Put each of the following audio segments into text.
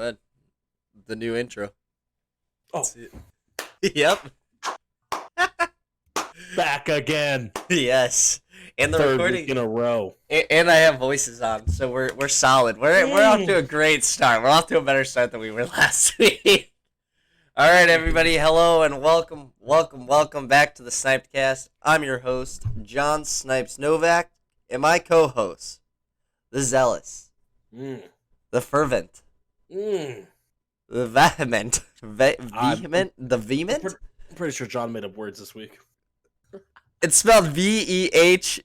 Go ahead. The new intro. Oh, Yep. back again. Yes. And the Third recording week in a row. and I have voices on, so we're solid. We're off to a great start. We're off to a better start than we were last week. All right, everybody. Hello and welcome back to the SnipedCast. I'm your host, John Snipes Novak, and my co-host, the zealous, the fervent, the vehement, vehement. I'm pretty sure John made up words this week. It's spelled Vehement.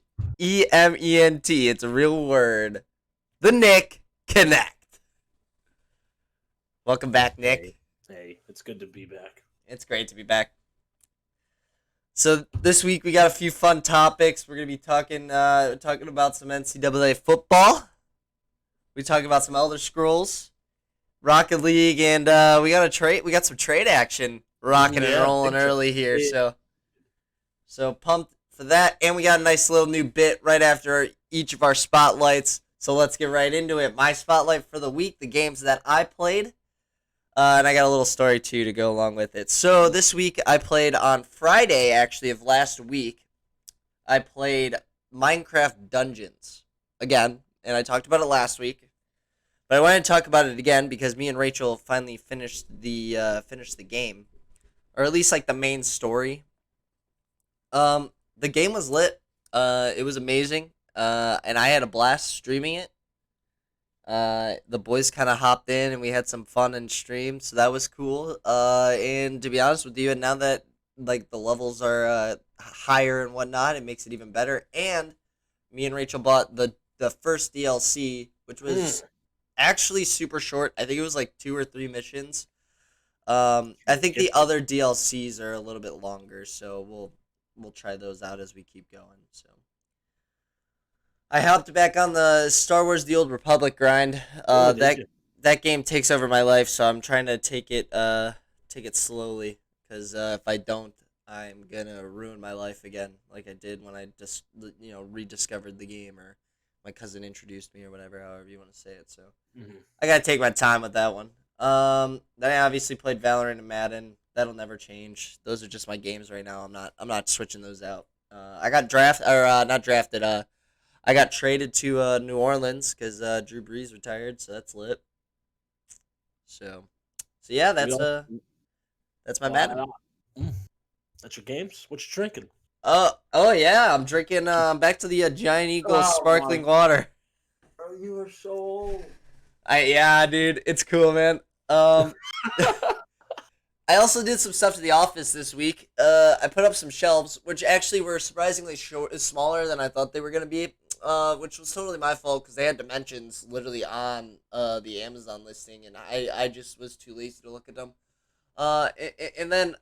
It's a real word. The Nick Connect. Welcome back, Nick. Hey, it's good to be back. It's great to be back. So this week we got a few fun topics. We're gonna be talking about some NCAA football. We talk about some Elder Scrolls, Rocket League, and we got some trade action rocking and rolling early here. So pumped for that, and we got a nice little new bit right after each of our spotlights. So let's get right into it. My spotlight for the week, the games that I played, and I got a little story too to go along with it. So this week I played on Friday, actually, of last week. I played Minecraft Dungeons again, and I talked about it last week, but I wanted to talk about it again because me and Rachel finally finished the game, or at least like the main story. The game was lit. It was amazing. And I had a blast streaming it. The boys kind of hopped in and we had some fun and stream, so that was cool. And to be honest with you, and now that like the levels are higher and whatnot, it makes it even better. And me and Rachel bought the first DLC, which was actually super short. I think it was like 2 or 3 missions. I think the other DLCs are a little bit longer, so we'll try those out as we keep going. So I hopped back on the Star Wars: The Old Republic grind. That game takes over my life, so I'm trying to take it slowly, because if I don't, I'm gonna ruin my life again, like I did when I just rediscovered the game, or my cousin introduced me, or whatever, however you want to say it. So I gotta take my time with that one. Then I obviously played Valorant and Madden. That'll never change. Those are just my games right now. I'm not switching those out. I got not drafted. I got traded to New Orleans because Drew Brees retired, so that's lit. So yeah, that's my Madden. That's your games. What you drinking? Oh yeah, I'm drinking. Back to the Giant Eagle sparkling water. Oh, you are so old. Yeah, dude, it's cool, man. I also did some stuff to the office this week. I put up some shelves, which actually were surprisingly smaller than I thought they were going to be, which was totally my fault because they had dimensions literally on the Amazon listing, and I just was too lazy to look at them. And then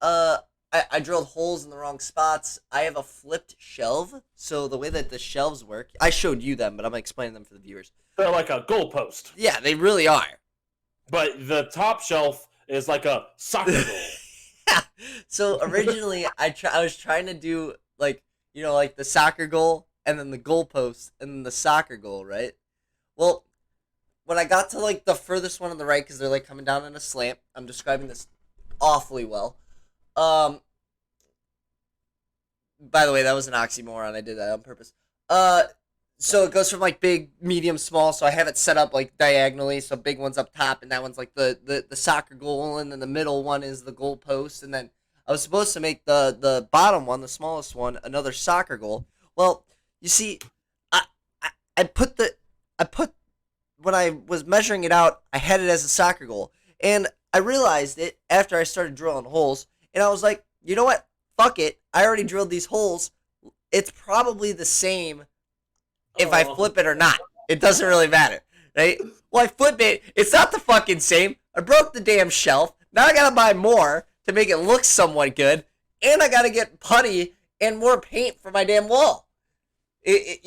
I drilled holes in the wrong spots. I have a flipped shelf, so the way that the shelves work, I showed you them, but I'm explaining them for the viewers. They're like a goalpost. Yeah, they really are. But the top shelf is like a soccer goal. Yeah. So originally, I was trying to do like the soccer goal, and then the goalpost, and then the soccer goal, right? Well, when I got to like the furthest one on the right, because they're like coming down in a slant. I'm describing this awfully well. By the way, that was an oxymoron. I did that on purpose. So it goes from like big, medium, small. So I have it set up like diagonally. So big one's up top, and that one's like the soccer goal, and then the middle one is the goal post. And then I was supposed to make the bottom one, the smallest one, another soccer goal. Well, you see, I put when I was measuring it out, I had it as a soccer goal, and I realized it after I started drilling holes, and I was like, you know what? Fuck it. I already drilled these holes. It's probably the same if I flip it or not. It doesn't really matter, right? Well, I flip it. It's not the fucking same. I broke the damn shelf. Now I gotta buy more to make it look somewhat good, and I gotta get putty and more paint for my damn wall. It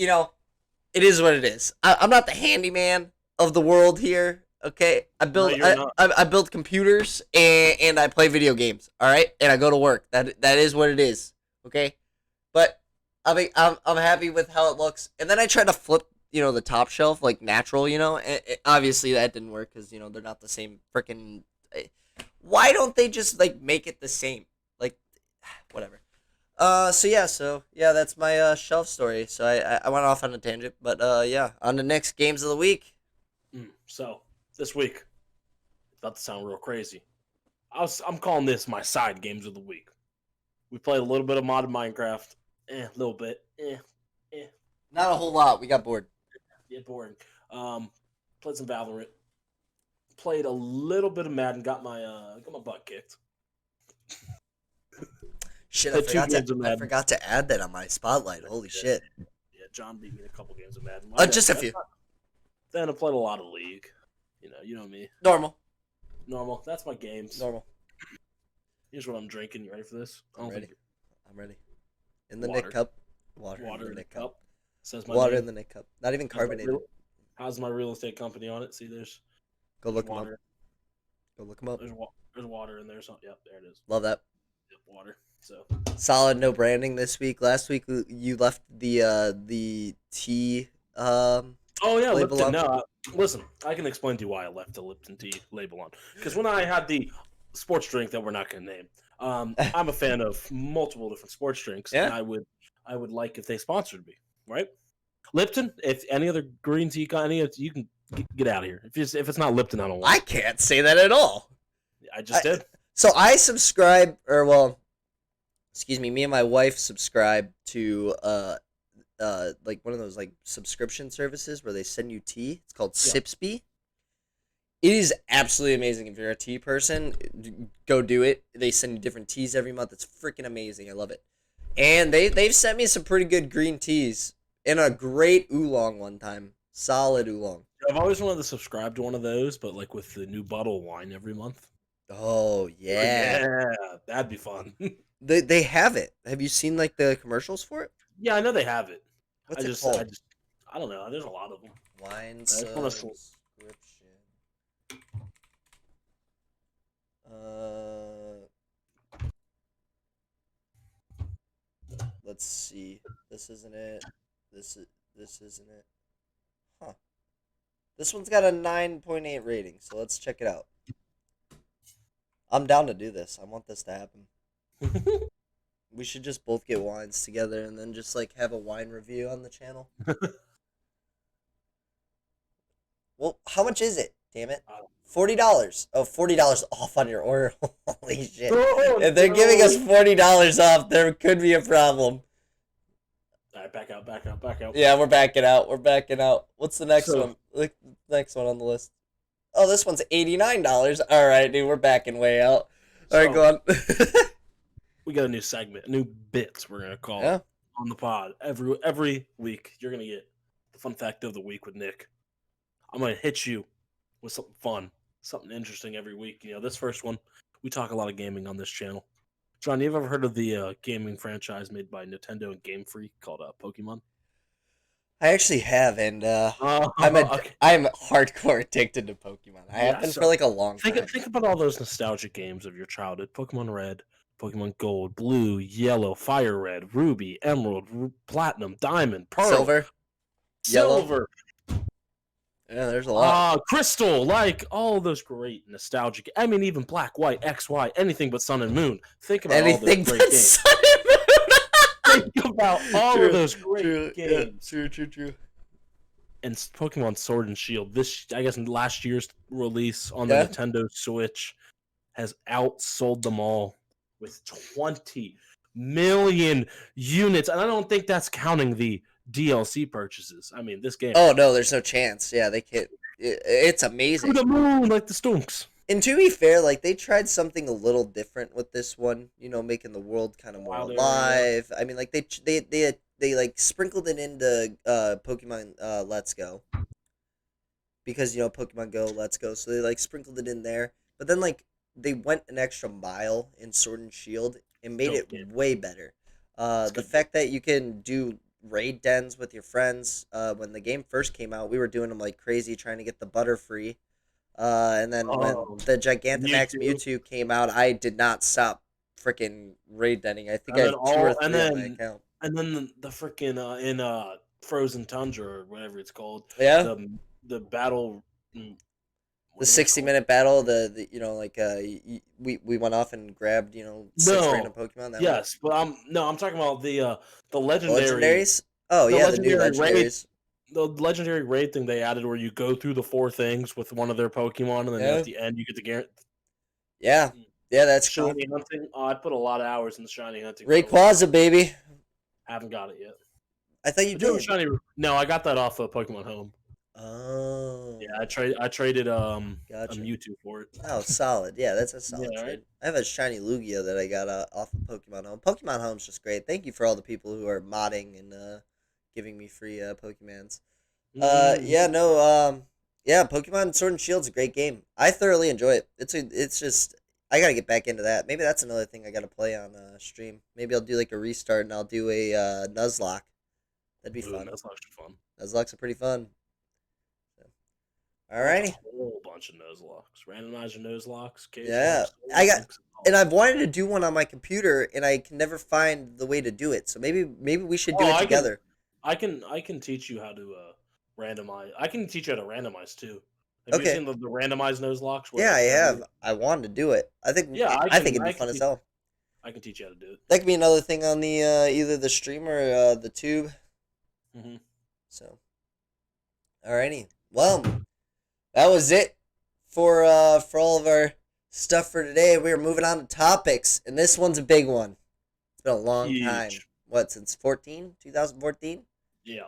is what it is. I'm not the handyman of the world here, okay? I build computers and I play video games, all right? And I go to work. That is what it is, okay? But I'm happy with how it looks. And then I tried to flip the top shelf, like natural, obviously that didn't work because they're not the same freaking. Why don't they just like make it the same? Like, whatever. So yeah, that's my shelf story. So I went off on a tangent, but yeah, on the next games of the week. So this week, it's about to sound real crazy. I'm calling this my side games of the week. We played a little bit of modded Minecraft, a little bit, Not a whole lot. We got bored. yeah, boring. Played some Valorant, played a little bit of Madden, got my butt kicked. Shit, Played 2 games of I Madden. forgot to add that on my spotlight. Holy shit. Yeah, John beat me in a couple games of Madden. Just a few. Then I played a lot of League. You know me. Normal. That's my games. Normal. Here's what I'm drinking. You ready for this? I'm ready. In the Water. Nick cup. Water in the Nick cup. Says my Water name. in the Nick cup. Not even carbonated. How's my real estate company on it? See, there's Go look them up. water. Go look them up. There's water in there. So, yep, there it is. Love that. Yep, water. So solid, no branding this week. Last week you left the tea. Oh yeah, label Lipton. on. No, listen, I can explain to you why I left the Lipton tea label on. Because when I had the sports drink that we're not going to name, I'm a fan of multiple different sports drinks, Yeah. and I would like if they sponsored me, right? Lipton, if any other green tea got any, you can get out of here. If it's not Lipton, I don't want. I can't say that at all. I just did. So I subscribe, me and my wife subscribe to like one of those like subscription services where they send you tea. It's called Sipsby. It is absolutely amazing. If you're a tea person, go do it. They send you different teas every month. It's freaking amazing. I love it. And they've sent me some pretty good green teas and a great oolong one time. Solid oolong. I've always wanted to subscribe to one of those, but like with the new bottle of wine every month. Oh yeah, that'd be fun. they have it. Have you seen like the commercials for it? Yeah, I know they have it. What's it called? I don't know. There's a lot of them. Wine wanna subscription. Let's see. This isn't it. This isn't it. Huh. This one's got a 9.8 rating, so let's check it out. I'm down to do this. I want this to happen. We should just both get wines together and then just like have a wine review on the channel. Well, how much is it? Damn it. $40. Oh, $40 off on your order. Holy shit. If they're giving us $40 off, there could be a problem. All right, back out. Yeah, we're backing out. What's the next one? Look, next one on the list. Oh, this one's $89. All right, dude, we're backing way out. All right, go on. We got a new segment, a new bit we're going to call on the pod. Every week, you're going to get the fun fact of the week with Nick. I'm going to hit you with something fun, something interesting every week. This first one, we talk a lot of gaming on this channel. John, you ever heard of the gaming franchise made by Nintendo and Game Freak called Pokemon? I actually have, and I'm hardcore addicted to Pokemon. I have been for like a long time. Think about all those nostalgic games of your childhood: Pokemon Red, Pokemon Gold, Blue, Yellow, Fire Red, Ruby, Emerald, Platinum, Diamond, Pearl, Silver. Yeah, there's a lot. Crystal, like all those great nostalgic. I mean, even Black, White, XY, anything but Sun and Moon. Think about anything all those great games. Sun and Moon. Think about all of those great games. Yeah, true. And Pokemon Sword and Shield, I guess in last year's release on the Nintendo Switch, has outsold them all with 20 million units. And I don't think that's counting the DLC purchases. I mean, this game. Oh no, there's no chance. Yeah, they can't. It's amazing. To the moon, like the Stonks. And to be fair, like they tried something a little different with this one. Making the world kind of more alive. I mean, like they like sprinkled it into Pokemon Let's Go. Because Pokemon Go, Let's Go, so they like sprinkled it in there. But then like they went an extra mile in Sword and Shield and made it way better. The fact that you can do raid dens with your friends. When the game first came out, we were doing them like crazy, trying to get the Butterfree. And then when the Gigantamax Mewtwo came out, I did not stop freaking raid denning. I think I had 2 or 3 on my account. And then the freaking in Frozen Tundra or whatever it's called. Yeah. The battle. The 60-minute battle. The we went off and grabbed 6 random No. Pokemon. That one. Yes, but I'm talking about the legendary Legendaries. Oh the yeah, the new legendary raid legendaries. the legendary raid thing they added where you go through the 4 things with one of their Pokemon and then Yeah. at the end you get the guarantee. Yeah. Yeah, that's cool. Shiny hunting. Oh, I put a lot of hours in the shiny hunting. Rayquaza, baby. Haven't got it yet. I thought you I do have a did. shiny. No, I got that off of Pokemon Home. Oh. Yeah, I traded a Gotcha. Mewtwo for it. Oh, solid. Yeah, that's a solid Yeah, trade. right? I have a shiny Lugia that I got off of Pokemon Home. Pokemon Home's just great. Thank you for all the people who are modding and giving me free Pokemons. Yeah, no, yeah, Pokemon Sword and Shield's a great game. I thoroughly enjoy it. It's just I gotta get back into that. Maybe that's another thing I gotta play on stream. Maybe I'll do like a restart and I'll do a Nuzlocke. That'd be fun. Nuzlocke's fun. Nuzlocke's are pretty fun. So, There's alrighty. a whole bunch of Nuzlocks. Randomize your Nuzlocks. Yeah, I got, and I've wanted to do one on my computer, and I can never find the way to do it. So maybe we should do it together. I can teach you how to randomize. I can teach you how to randomize too. Have you seen the randomized Nuzlocks? Yeah, I have. I wanted to do it. I think. Yeah, I think it'd be fun as hell. I can teach you how to do it. That could be another thing on the either the stream or the tube. Mm-hmm. So, alrighty. Well, that was it for all of our stuff for today. We are moving on to topics, and this one's a big one. It's been a long time. What, since 2014? Yeah.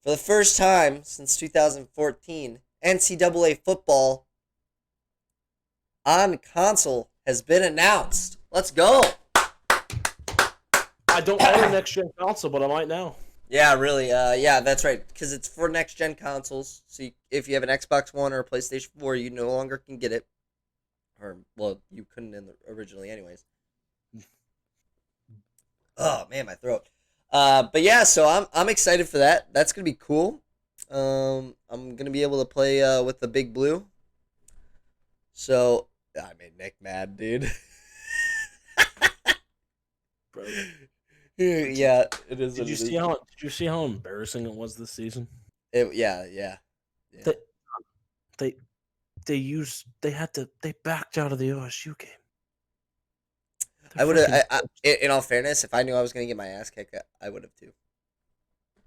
For the first time since 2014, NCAA football on console has been announced. Let's go. I don't own a next gen console, but I might now. Yeah, really. Yeah, that's right. Because it's for next gen consoles. So if you have an Xbox One or a PlayStation 4, you no longer can get it. Or, well, you couldn't originally, anyways. Oh man, my throat. But yeah, so I'm excited for that. That's gonna be cool. I'm gonna be able to play with the Big Blue. So I made Nick mad, dude. Bro. Yeah, it is. Did you see how embarrassing it was this season? Yeah. They backed out of the OSU game. I would have. In all fairness, if I knew I was gonna get my ass kicked, I would have too.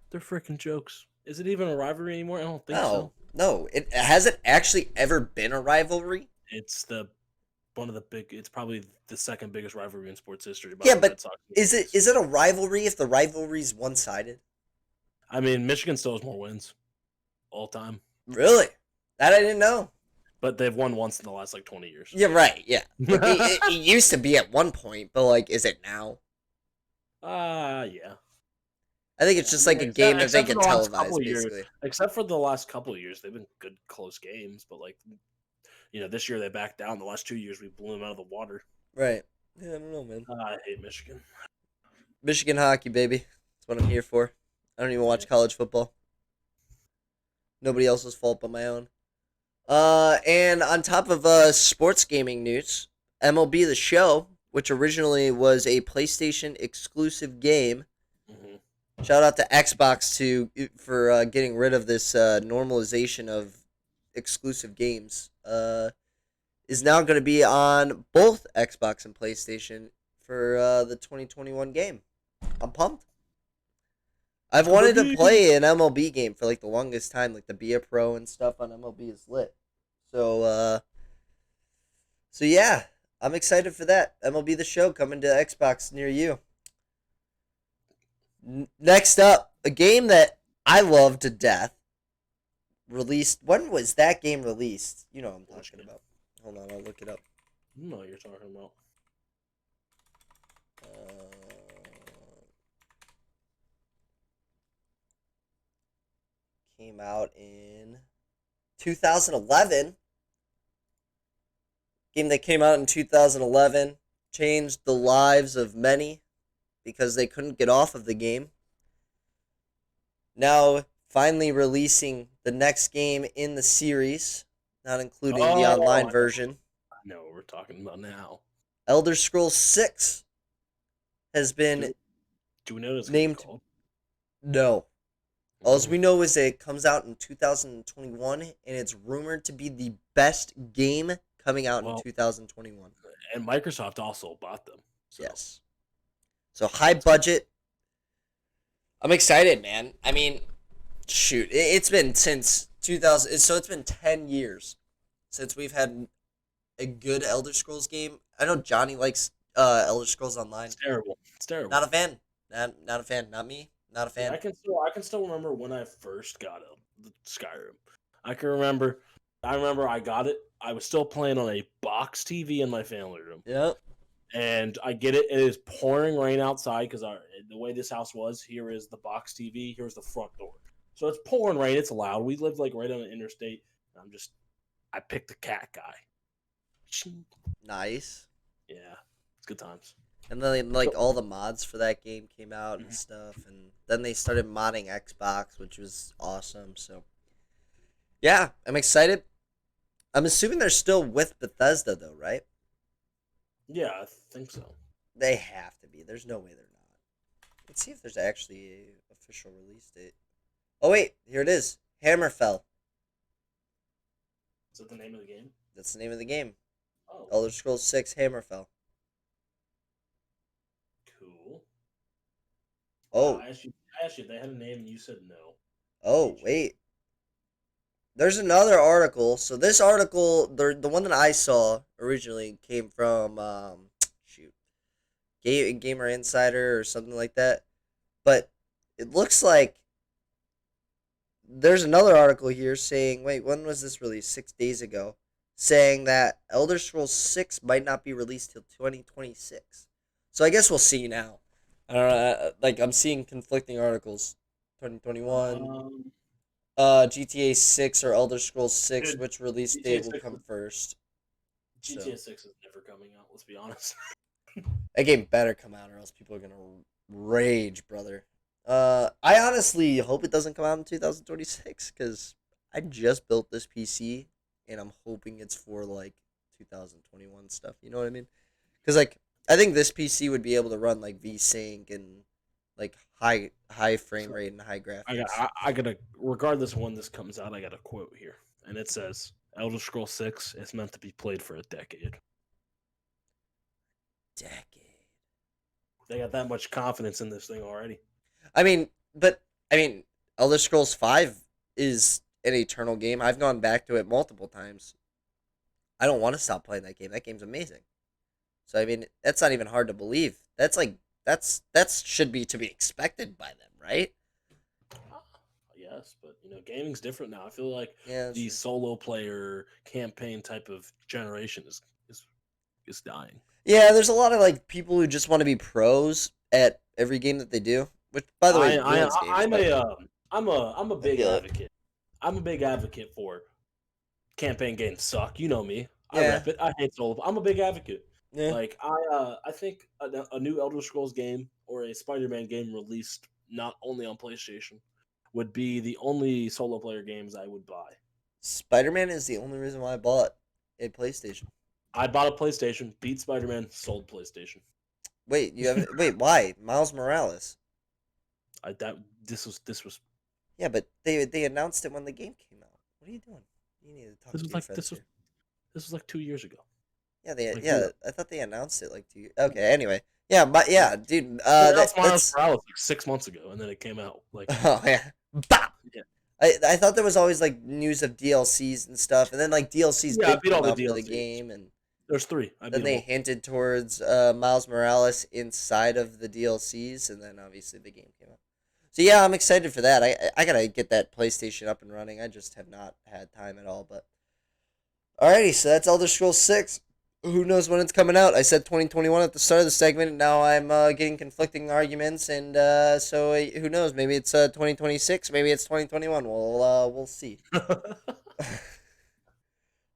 They're freaking jokes. Is it even a rivalry anymore? I don't think so. No, it hasn't actually ever been a rivalry. It's it's probably the second biggest rivalry in sports history. Yeah, but is it a rivalry if the rivalry's one-sided? I mean, Michigan still has more wins all time. Really? That I didn't know. But they've won once in the last 20 years. Yeah, right. Yeah, it used to be at one point, but is it now? Yeah. I think it's just like a game that they get televised, basically. Except for the last couple of years, they've been good, close games. But this year they backed down. The last 2 years we blew them out of the water. Right. Yeah, I don't know, man. I hate Michigan. Michigan hockey, baby. That's what I'm here for. I don't even watch college football. Nobody else's fault but my own. And on top of sports gaming news, MLB The Show, which originally was a PlayStation exclusive game. Mm-hmm. Shout out to Xbox for getting rid of this normalization of exclusive games. Is now going to be on both Xbox and PlayStation for the 2021 game. I'm pumped. I've wanted to play an MLB game for the longest time, the Be a Pro and stuff on MLB is lit. So yeah, I'm excited for that. MLB The Show coming to Xbox near you. Next up, a game that I love to death. Released. When was that game released? You know what I'm talking about. Hold on, I'll look it up. You know what you're talking about. Came out in 2011. Game that came out in 2011 changed the lives of many because they couldn't get off of the game. Now, finally releasing the next game in the series, not including the online version. I know what we're talking about now. Elder Scrolls 6 has been Do we know what it's named. called? No. All we know is that it comes out in 2021, and it's rumored to be the best game coming out in 2021. And Microsoft also bought them. So. Yes. So high budget. I'm excited, man. I mean, shoot, it's been since 2000. So it's been 10 years since we've had a good Elder Scrolls game. I know Johnny likes Elder Scrolls Online. It's terrible. It's terrible. Not a fan. Not a fan. Not me. Not a fan. Yeah, I can still remember when I first got Skyrim. I remember I got it. I was still playing on a box TV in my family room. Yep. And I get it. It is pouring rain outside because the way this house was, here is the box TV. Here's the front door. So it's pouring rain. It's loud. We live like right on the interstate. I picked the cat guy. Nice. Yeah, it's good times. And then like all the mods for that game came out and stuff, and then they started modding Xbox, which was awesome. So yeah, I'm excited. I'm assuming they're still with Bethesda though, right? Yeah, I think so. They have to be. There's no way they're not. Let's see if there's actually a official release date. Oh wait, here it is. Hammerfell. Is that the name of the game? That's the name of the game. Oh. Elder Scrolls 6 Hammerfell. Cool. Oh. I asked you if they had a name and you said no. Oh, wait. There's another article. So this article, the one that I saw originally came from Gamer Insider or something like that. But it looks like there's another article here saying, wait, when was this released? 6 days ago. Saying that Elder Scrolls 6 might not be released till 2026. So I guess we'll see now. I don't know. Like, I'm seeing conflicting articles. 2021. GTA 6 or Elder Scrolls 6, Dude, which release GTA date will 6 come first? GTA 6 is never coming out, let's be honest. That game better come out or else people are going to rage, brother. I honestly hope it doesn't come out in 2026 because I just built this PC and I'm hoping it's for like 2021 stuff. You know what I mean? Because like I think this PC would be able to run like VSync and like high frame rate and high graphics. I gotta, regardless of when this comes out, I got a quote here, and it says, "Elder Scrolls 6 is meant to be played for a decade." They got that much confidence in this thing already. I mean, Elder Scrolls 5 is an eternal game. I've gone back to it multiple times. I don't want to stop playing that game. That game's amazing. So I mean, that's not even hard to believe. That's should be to be expected by them, right? Yes, but gaming's different now. I feel like the true. Solo player campaign type of generation is dying. Yeah, there's a lot of like people who just want to be pros at every game that they do. Which, by the way, I'm a big advocate. I'm a big advocate for campaign games suck. You know me. I rep it. I hate solo. I'm a big advocate. Yeah. Like I think a new Elder Scrolls game or a Spider-Man game released not only on PlayStation would be the only solo player games I would buy. Spider-Man is the only reason why I bought a PlayStation. I bought a PlayStation, beat Spider-Man, sold PlayStation. Wait, why? Miles Morales. This was. Yeah, but they announced it when the game came out. What are you doing? You need to talk to your friends here. This was like 2 years ago. Yeah, I thought they announced it like 2 years. Okay, anyway. Yeah, but yeah, dude. That's Miles Morales like 6 months ago, and then it came out. Like, oh yeah, bop. Yeah. I thought there was always like news of DLCs and stuff, and then like DLCs did come out for the game, and there's 3. Then they hinted towards Miles Morales inside of the DLCs, and then obviously the game came out. So yeah, I'm excited for that. I gotta get that PlayStation up and running. I just have not had time at all. But alrighty, so that's Elder Scrolls 6. Who knows when it's coming out? I said 2021 at the start of the segment, and now I'm getting conflicting arguments, and so who knows? Maybe it's 2026, maybe it's 2021. We'll see.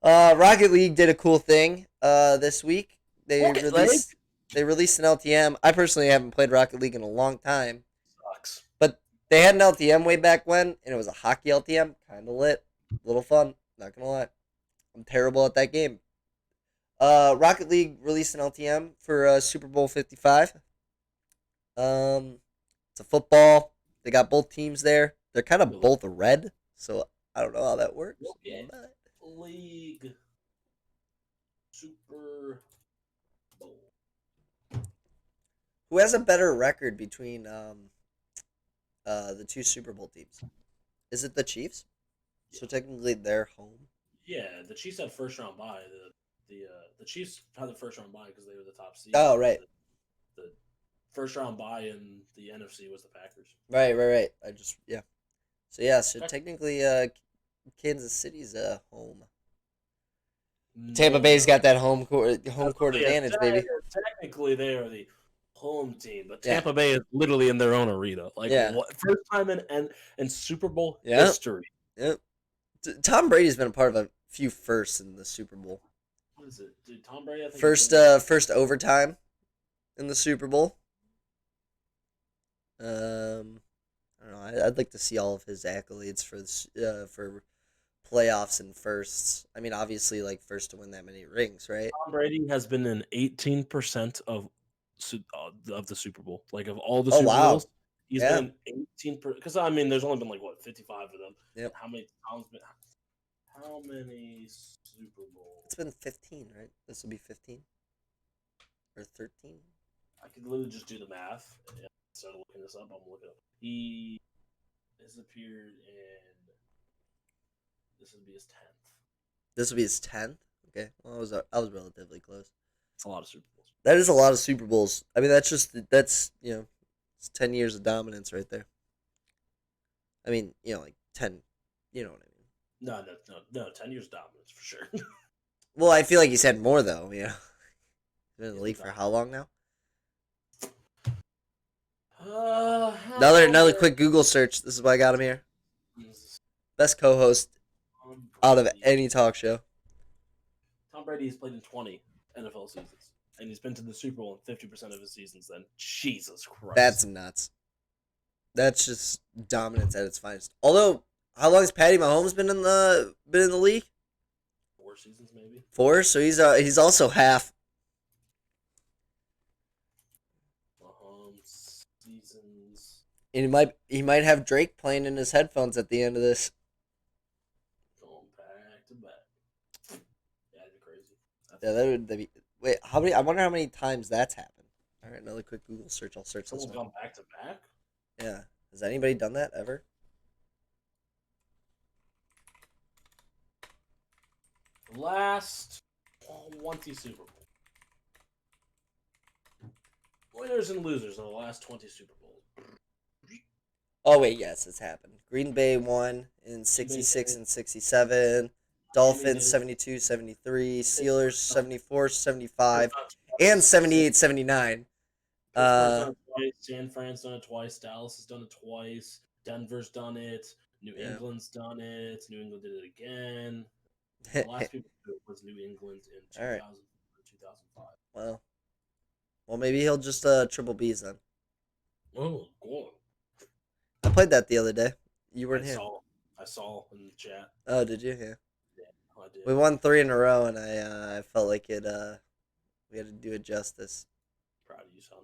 Rocket League did a cool thing this week. They released an LTM. I personally haven't played Rocket League in a long time. Sucks. But they had an LTM way back when, and it was a hockey LTM. Kind of lit. A little fun. Not going to lie. I'm terrible at that game. Rocket League released an LTM for Super Bowl 55. It's a football. They got both teams there. They're kind of both red, so I don't know how that works. But... League Super Bowl. Who has a better record between the two Super Bowl teams? Is it the Chiefs? Yeah. So technically they're home. Yeah, the Chiefs had first round bye. The Chiefs had the first round bye because they were the top seed. Oh, right. The first round bye in the NFC was the Packers. Right. So technically Kansas City's home. Tampa Bay's got that home court advantage, baby. Technically, they are the home team, but Tampa Bay is literally in their own arena. First time in Super Bowl history. Yep. Tom Brady's been a part of a few firsts in the Super Bowl. What is it, dude? Tom Brady. I think first overtime in the Super Bowl. I don't know. I'd like to see all of his accolades for playoffs and firsts. I mean, obviously, like first to win that many rings, right? Tom Brady has been in 18% of the Super Bowl, like of all the Super Bowls. He's been 18%. Because I mean, there's only been like 55 of them. Yep. How many Super Bowls? It's been 15, right? This will be 15 or 13. I could literally just do the math. Instead of looking this up, I'm looking up. He has appeared in. This would be his 10th. This would be his 10th. Okay, well, I was relatively close. It's a lot of Super Bowls. That is a lot of Super Bowls. I mean, that's it's 10 years of dominance right there. I mean, like 10. You know what I mean? No. 10 years of dominance for sure. Well, I feel like he's had more though. He's been in the league for how long now? Another quick Google search. This is why I got him here. Best co-host out of any talk show. Tom Brady has played in 20 NFL seasons, and he's been to the Super Bowl in 50% of his seasons. Then Jesus Christ, that's nuts. That's just dominance at its finest. Although, how long has Patty Mahomes been in the league? 4 seasons, maybe. 4, so he's also half. Seasons. And he might have Drake playing in his headphones at the end of this. Going back to back. Yeah, that'd be crazy. That'd be. Wait, how many? I wonder how many times that's happened. All right, another quick Google search. I'll search Someone's this one. Gone back to back. Yeah, has anybody done that ever? Last 20 Super Bowl. Winners and losers of the last 20 Super Bowls. Oh wait, yes, it's happened. Green Bay won in 66 and 67. Dolphins 72, 73. Steelers 74, 75. And 78, 79. San Fran's done it twice. Dallas has done it twice. Denver's done it. New England's done it. New England did it again. The last people to do it was New England in 2005. Well, maybe he'll just triple B's then. Oh, cool. I played that the other day. You weren't here. I saw in the chat. Oh, did you? Yeah. I did. We won 3 in a row, and I felt like we had to do it justice. Proud of you, son.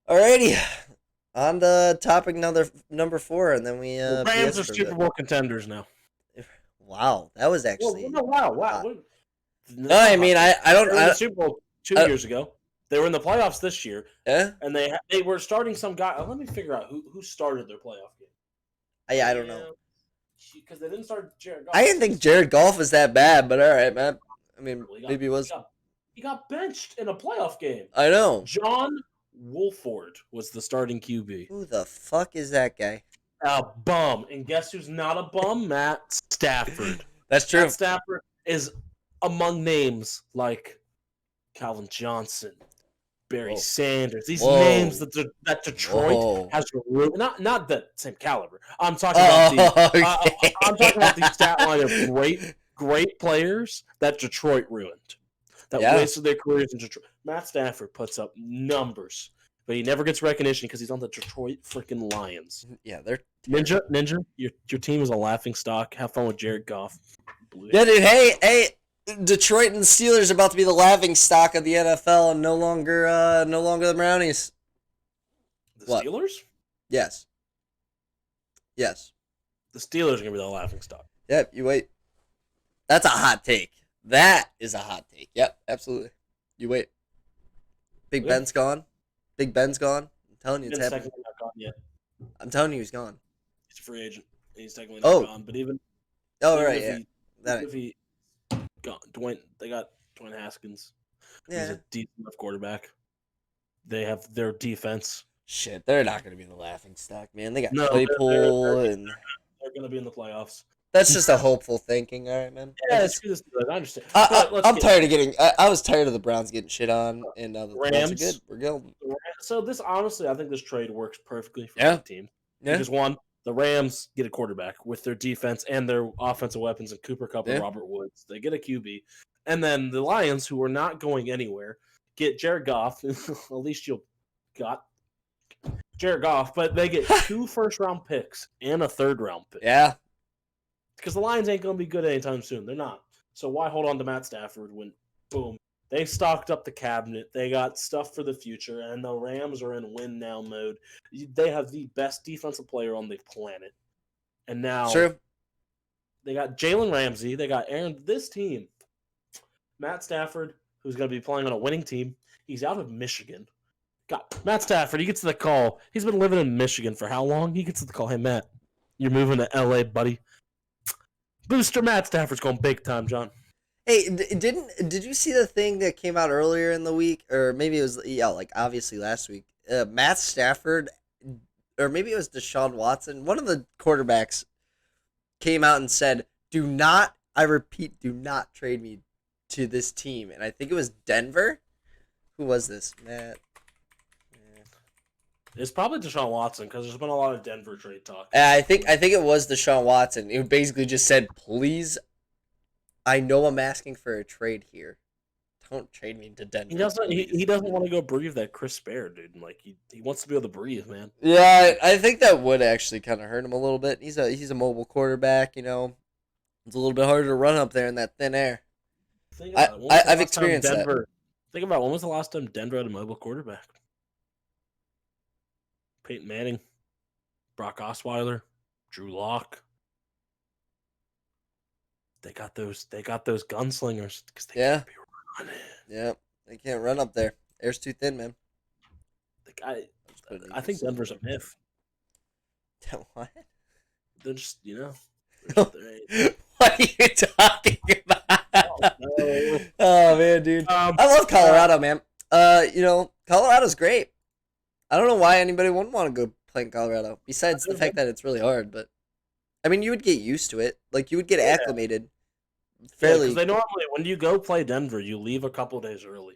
Alrighty. On to topic number 4, and then we the Rams are Super Bowl contenders now. Wow, that was actually wow. No, I mean I don't. They were in the Super Bowl 2 years ago. They were in the playoffs this year. Yeah. And they were starting some guy. Let me figure out who started their playoff game. I don't know. Because they didn't start Jared Goff. I didn't think Jared Goff was that bad, but all right, man. I mean, maybe he was. He got benched in a playoff game. I know. John Wolford was the starting QB. Who the fuck is that guy? A bum. And guess who's not a bum? Matt Stafford. That's true. Matt Stafford is among names like Calvin Johnson, Barry Sanders. These names that Detroit has not the same caliber. I'm talking I'm talking about the stat line of great players that Detroit ruined. That wasted their careers in Detroit. Matt Stafford puts up numbers, but he never gets recognition because he's on the Detroit freaking Lions. Yeah, they're Ninja. Your team is a laughing stock. Have fun with Jared Goff. Yeah, dude. Hey. Detroit and the Steelers are about to be the laughing stock of the NFL, and no longer the Brownies. The Steelers? Yes. Yes. The Steelers are going to be the laughingstock. Yep, you wait. That's a hot take. That is a hot take. Yep, absolutely. You wait. Big Yeah. Ben's gone. Big Ben's gone. I'm telling you, it's Ben's happening. technically not gone yet. I'm telling you, he's gone. He's a free agent. He's technically not gone. But even right, yeah. If he gone, they got Dwayne Haskins. Yeah. He's a decent enough quarterback. They have their defense. Shit, they're not going to be the laughing stock, man. They got No, Claypool, and they're going to be in the playoffs. that's just a hopeful thinking, all right, man. Yeah, I understand. I'm tired of getting. I was tired of the Browns getting shit on, and now the Rams are good. We're good. So this, honestly, I think this trade works perfectly for the team. Yeah. Because one, the Rams get a quarterback with their defense and their offensive weapons and Cooper Kupp and Robert Woods. They get a QB. And then the Lions, who are not going anywhere, get Jared Goff. At least you'll got Jared Goff, but they get 2 first-round picks and a third-round pick. Yeah. Because the Lions ain't going to be good anytime soon. They're not. So why hold on to Matt Stafford when, boom, they stocked up the cabinet. They got stuff for the future, and the Rams are in win-now mode. They have the best defensive player on the planet. And now they got Jalen Ramsey. They got Aaron. This team, Matt Stafford, who's going to be playing on a winning team. He's out of Michigan. God, Matt Stafford, he gets the call. He's been living in Michigan for how long? He gets the call. Hey, Matt, you're moving to L.A., buddy. Booster Matt Stafford's going big time, John. Hey, did you see the thing that came out earlier in the week, or maybe it was like obviously last week? Matt Stafford, or maybe it was Deshaun Watson. One of the quarterbacks came out and said, "Do not, I repeat, do not trade me to this team." And I think it was Denver. Who was this, Matt? It's probably Deshaun Watson because there's been a lot of Denver trade talk. I think it was Deshaun Watson. It basically just said, "Please, I know I'm asking for a trade here. Don't trade me to Denver." He doesn't want to go breathe that Chris Spare, dude. Like he wants to be able to breathe, man. Yeah, I think that would actually kind of hurt him a little bit. He's a mobile quarterback, you know. It's a little bit harder to run up there in that thin air. I've experienced that. Think about when was the last time Denver had a mobile quarterback? Peyton Manning, Brock Osweiler, Drew Lock. They got those gunslingers because they can't be running. Yeah, they can't run up there. Air's too thin, man. I think Denver's a myth. What? They're just, what are you talking about? Oh man, dude. I love Colorado, man. Colorado's great. I don't know why anybody wouldn't want to go play in Colorado. Besides the fact that it's really hard, but I mean, you would get used to it. Like you would get acclimated. Fairly. Because they normally, when you go play Denver, you leave a couple days early,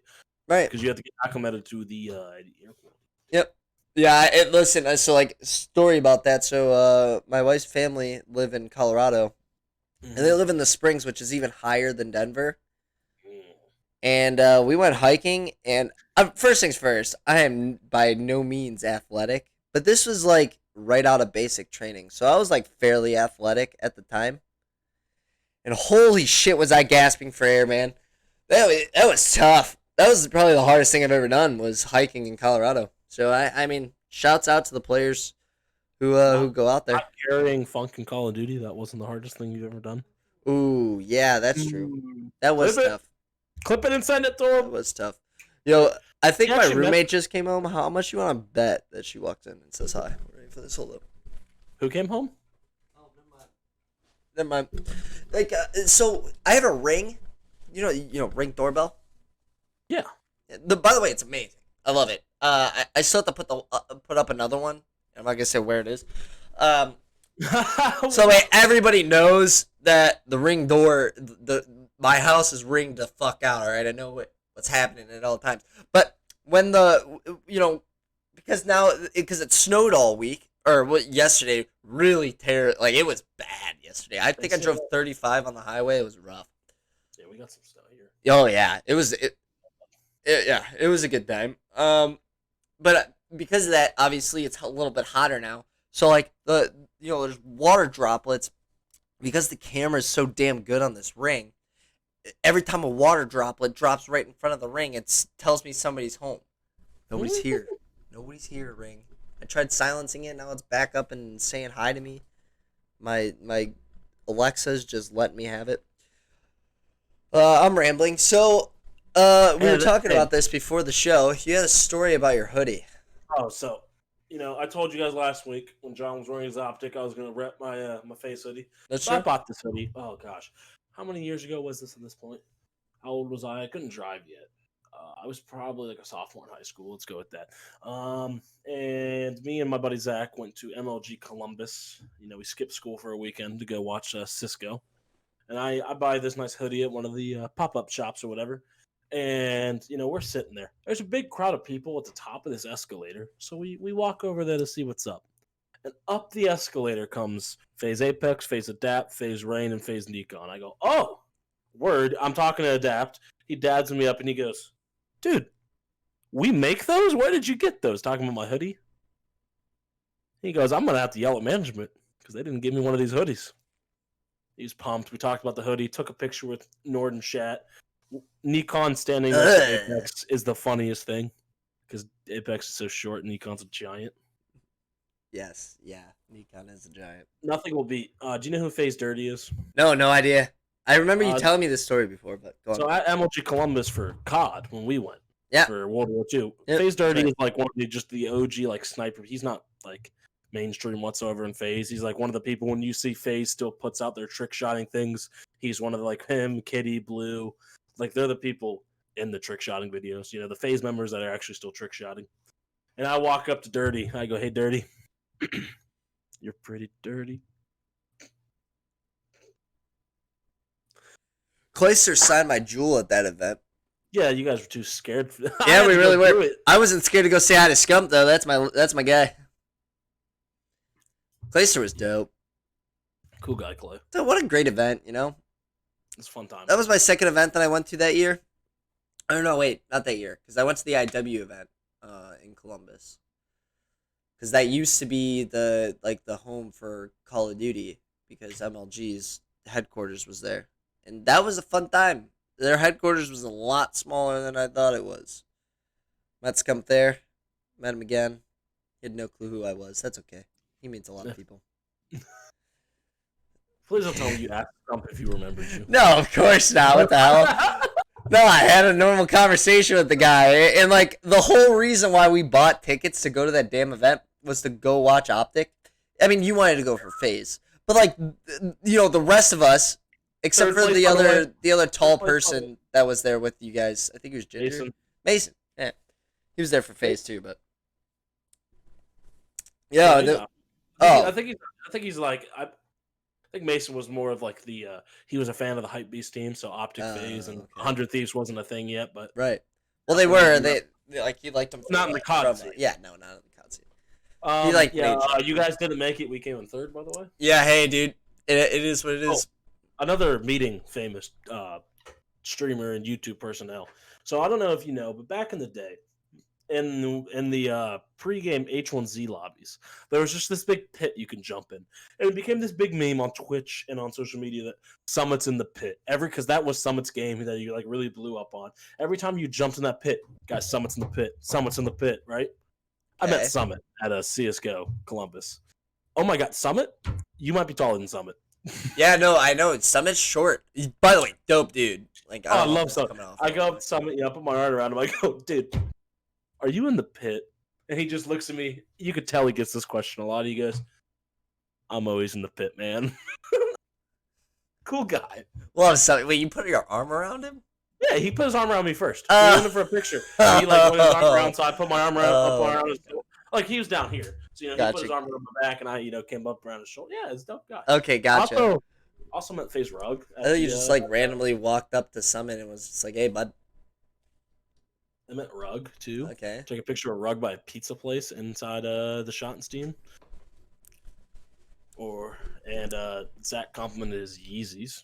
right? Because you have to get acclimated to the airport. Yep. Yeah. Listen. So like story about that. So my wife's family live in Colorado, and they live in the Springs, which is even higher than Denver. And we went hiking, and first things first, I am by no means athletic, but this was like right out of basic training, so I was like fairly athletic at the time. And holy shit, was I gasping for air, man! That was tough. That was probably the hardest thing I've ever done was hiking in Colorado. So I mean, shouts out to the players who go out there. Not carrying Funk in Call of Duty, that wasn't the hardest thing you've ever done. Ooh, yeah, that's true. That was tough. Clip it and send it to him. That was tough. Yo, I think my roommate just came home. How much you want to bet that she walked in and says hi? We're ready for this. Hold up. Who came home? Oh, never mind. Like, so I have a Ring. You know, Ring doorbell. Yeah. By the way, it's amazing. I love it. I still have to put up another one. I'm not gonna say where it is. So everybody knows that the Ring door, my house is ringed the fuck out. All right, I know what's happening at all times. But when because it snowed all week or yesterday, really like it was bad yesterday. I think I drove 35 on the highway. It was rough. Yeah, we got some snow here. Oh yeah, it was a good time. But because of that, obviously it's a little bit hotter now. So like there's water droplets because the camera is so damn good on this Ring. Every time a water droplet drops right in front of the Ring, it tells me somebody's home. Nobody's here. Nobody's here, Ring. I tried silencing it. Now it's back up and saying hi to me. My Alexa's just letting me have it. I'm rambling. So, we were talking about this before the show. You had a story about your hoodie. Oh, so I told you guys last week when John was wearing his optic, I was gonna rep my face hoodie. That's so true. I bought this hoodie. Oh gosh, how many years ago was this at this point? How old was I? I couldn't drive yet. I was probably like a sophomore in high school. Let's go with that. And me and my buddy Zach went to MLG Columbus. We skipped school for a weekend to go watch Cisco. And I buy this nice hoodie at one of the pop-up shops or whatever. And, we're sitting there. There's a big crowd of people at the top of this escalator. So we walk over there to see what's up. And up the escalator comes FaZe Apex, FaZe Adapt, FaZe Rain, and FaZe Nikon. I go, oh, word. I'm talking to Adapt. He dads me up and he goes, dude, we make those? Where did you get those? Talking about my hoodie. He goes, I'm going to have to yell at management because they didn't give me one of these hoodies. He's pumped. We talked about the hoodie, took a picture with Nord and Shat. Nikon standing next to Apex is the funniest thing because Apex is so short and Nikon's a giant. Yes, yeah, Nikon is a giant. Nothing will beat. Do you know who FaZe Dirty is? No idea. I remember you telling me this story before, but go on. So at MLG Columbus for COD when we went, for World War II, FaZe Dirty is like one of the OG like sniper. He's not like mainstream whatsoever in FaZe. He's like one of the people when you see FaZe still puts out their trick shotting things. He's one of the, like him, Kitty, Blue, like they're the people in the trick shotting videos. The FaZe members that are actually still trick shotting. And I walk up to Dirty. I go, hey, Dirty, you're pretty dirty. Clayster signed my jewel at that event. Yeah, you guys were too scared. Yeah, we really were. I wasn't scared to go say hi to Scump though. That's my guy. Clayster was dope. Cool guy, Clay. So what a great event, It's a fun time. That was my second event that I went to that year. Oh no, wait, not that year, because I went to the IW event in Columbus. Because that used to be the home for Call of Duty, because MLG's headquarters was there, and that was a fun time. Their headquarters was a lot smaller than I thought it was. Met Scump there, met him again. He had no clue who I was. That's okay. He means a lot of people. Please don't tell me you asked Scump if he remembered you. No, of course not. What the hell? No, I had a normal conversation with the guy. And, the whole reason why we bought tickets to go to that damn event was to go watch Optic. I mean, you wanted to go for FaZe. But, the rest of us, except for the other tall person that was there with you guys. I think he was Ginger. Mason. Yeah. He was there for FaZe, too, but... Yeah. I think he's like... I think Mason was more of like the he was a fan of the Hype Beast team, so Optic FaZe and 100 Thieves wasn't a thing yet, but right. Well, they were. They he liked them. Not in the COD scene. Yeah, no, not in the COD scene. You guys didn't make it. We came in third, by the way. Yeah, hey, dude. It is what it is. Another meeting famous streamer and YouTube personnel. So I don't know if you know, but back in the day, in the pregame H1Z lobbies, there was just this big pit you can jump in, and it became this big meme on Twitch and on social media that Summit's in the pit because that was Summit's game that you really blew up on. Every time you jumped in that pit, guys, Summit's in the pit, right? I met Summit at a CS:GO Columbus. Oh my god, Summit, you might be taller than Summit. Yeah, no, I know. Summit's short. By the way, dope dude. I love Summit. I go up to Summit, I put my arm around him. I go, dude, are you in the pit? And he just looks at me. You could tell he gets this question a lot. He goes, I'm always in the pit, man. Cool guy. Well, wait, you put your arm around him? Yeah, he put his arm around me first. He went in for a picture. He put his arm around, so I put my arm around his shoulder. Like, he was down here. So, he put his arm around my back, and I, came up around his shoulder. Yeah, it's a dope guy. Okay, gotcha. Also met FaZe Rug. I thought you just, randomly walked up to Summit and was just like, hey, bud. I met Rug, too. Okay. Took a picture of Rug by a pizza place inside the Schottenstein. And Zach complimented his Yeezys.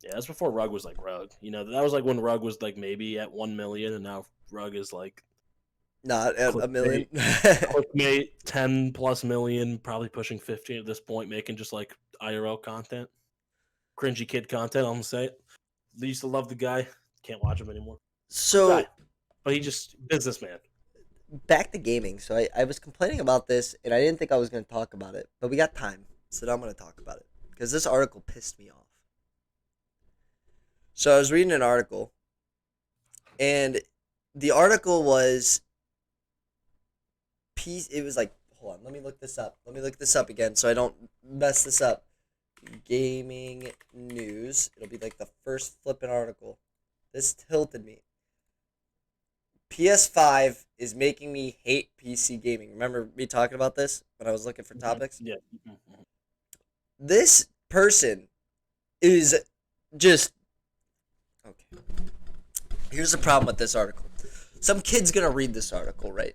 Yeah, that's before Rug was Rug. That was when Rug was maybe at 1 million, and now Rug is not at a million. Clickmate, 10 plus million, probably pushing 15 at this point, making just IRL content. Cringy kid content, I'm gonna say it. They used to love the guy. Can't watch him anymore. So, but he just businessman. Back to gaming. So I was complaining about this, and I didn't think I was going to talk about it, but we got time. So now I'm going to talk about it because this article pissed me off. So I was reading an article, and the article was it was like, hold on, let me look this up. Let me look this up again so I don't mess this up. Gaming news. It'll be like the first flipping article. This tilted me. PS5 is making me hate PC gaming. Remember me talking about this when I was looking for topics? Yeah. This person is just okay. Here's the problem with this article. Some kid's gonna read this article, right?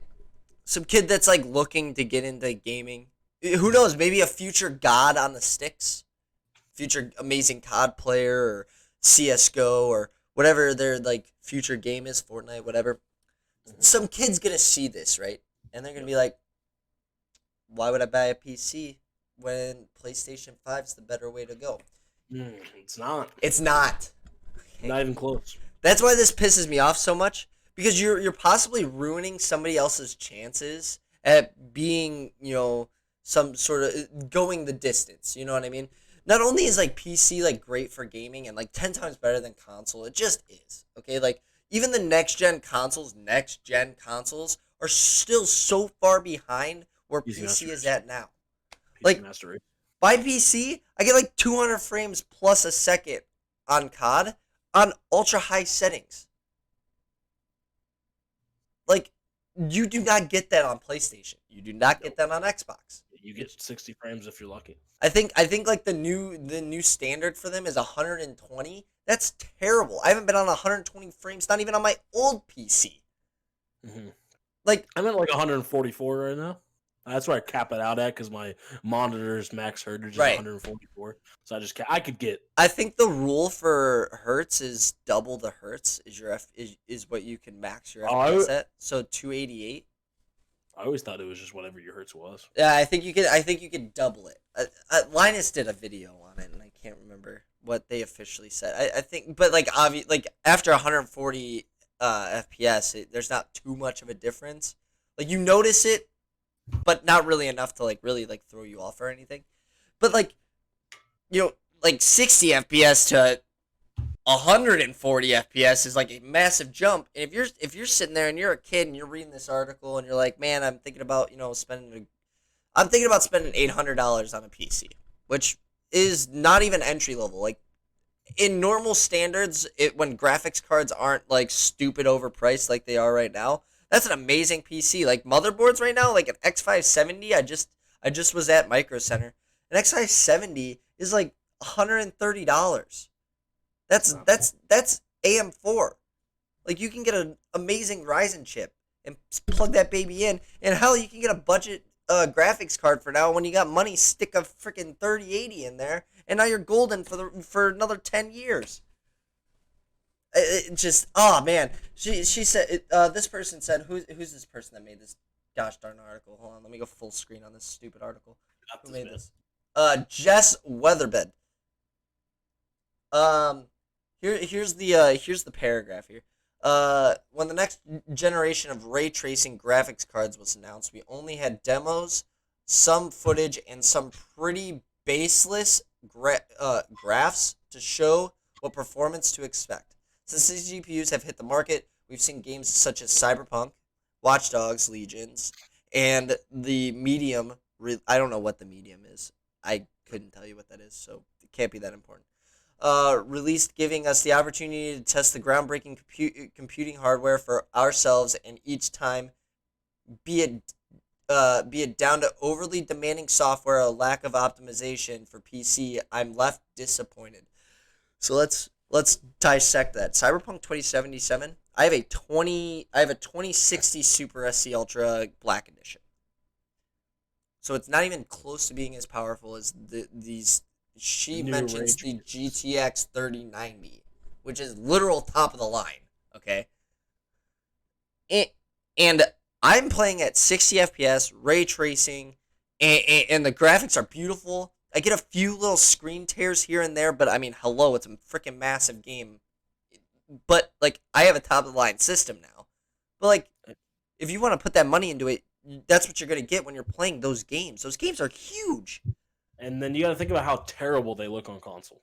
Some kid that's like looking to get into gaming. Who knows? Maybe a future god on the sticks, future amazing COD player or CS:GO or whatever their like future game is, Fortnite, whatever. Some kid's gonna see this, right? And they're gonna be like, "Why would I buy a PC when PlayStation 5 is the better way to go?" It's not. It's not. Not even close. That's why this pisses me off so much, because you're possibly ruining somebody else's chances at being, some sort of going the distance. You know what I mean? Not only is like PC like great for gaming and like 10 times better than console, it just is. Okay, like even the next gen consoles are still so far behind where PC is at now. Like by PC, I get like 200 frames plus a second on COD on ultra high settings. Like, you do not get that on PlayStation. You do not get that on Xbox. You get 60 frames if you're lucky. I think like the new standard for them is 120. That's terrible. I haven't been on 120 frames, not even on my old PC. Mm-hmm. Like I'm at like 144 right now. That's where I cap it out at because my monitor's max hertz is 144. So I could get. I think the rule for hertz is double the hertz is what you can max your FPS at. So 288. I always thought it was just whatever your hertz was. Yeah, I think you could double it. Linus did a video on it, and I can't remember what they officially said. I think, but like after 140 FPS, there's not too much of a difference. Like you notice it, but not really enough to like really like throw you off or anything. But like, like 60 FPS to 140 FPS is like a massive jump. And if you're sitting there and you're a kid and you're reading this article and you're like, man, I'm thinking about spending $800 on a PC, which is not even entry level. Like in normal standards, when graphics cards aren't like stupid overpriced like they are right now, that's an amazing PC. Like motherboards right now, like an X570. I just was at Micro Center. An X570 is like $130. That's AM4. Like you can get an amazing Ryzen chip and plug that baby in, and hell, you can get a budget graphics card for now. When you got money, stick a freaking 3080 in there, and now you're golden for another 10 years. It just, oh man, she said this person said, who's this person that made this gosh darn article? Hold on, let me go full screen on this stupid article. Who made this? Jess Weatherbed. Here's the paragraph here. When the next generation of ray tracing graphics cards was announced, we only had demos, some footage, and some pretty baseless graphs to show what performance to expect. Since these GPUs have hit the market, we've seen games such as Cyberpunk, Watch Dogs, Legions, and the Medium. I don't know what the Medium is. I couldn't tell you what that is, so it can't be that important. Released, giving us the opportunity to test the groundbreaking computing hardware for ourselves, and each time, be it down to overly demanding software or a lack of optimization for PC, I'm left disappointed. So let's dissect that. Cyberpunk 2077. I have a 2060 Super SC Ultra Black Edition. So it's not even close to being as powerful as these. She mentions the GTX 3090, which is literal top of the line. Okay. And I'm playing at 60 FPS, ray tracing, and the graphics are beautiful. I get a few little screen tears here and there, but I mean, hello, it's a freaking massive game. But like, I have a top of the line system now. But like, if you want to put that money into it, that's what you're gonna get when you're playing those games. Those games are huge. And then you got to think about how terrible they look on console.